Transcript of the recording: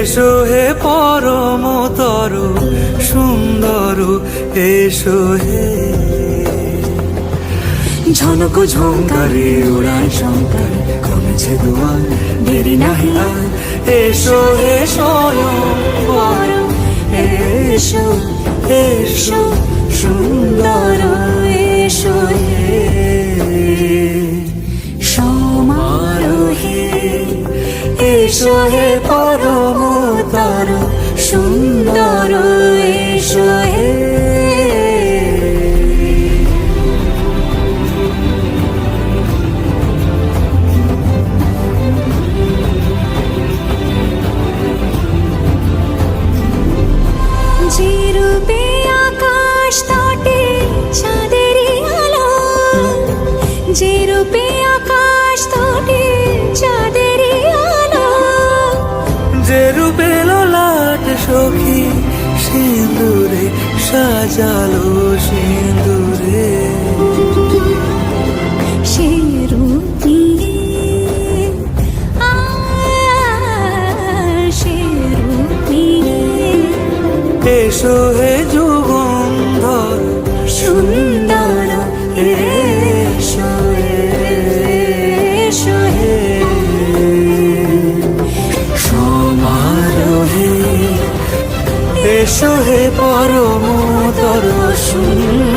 এসো হে পরমতর সুন্দর এসো হে ঝনক ঝঙ্কারে উড়ায় শঙ্কর কমেছে দুয়ার দেরি নাহি আর এসো হে স্বয়ং পরম এসো এসো সুন্দর এসো হে সমারোহে এসো হে পরমতর সুন্দর এসো হে যে রূপে আকাশ তটে চাঁদেরই আলো যে রূপে আকাশ তটে চাঁদেরই আলো যে রূপে ললাট সখী সিঁদুরে সাজালো সিঁদুরে সে রূপ নিয়ে সে রূপ নিয়ে এসো হে যুগন্ধর সুন্দর এসো এসো হে সমা এসো হে পরমতর সুন্দর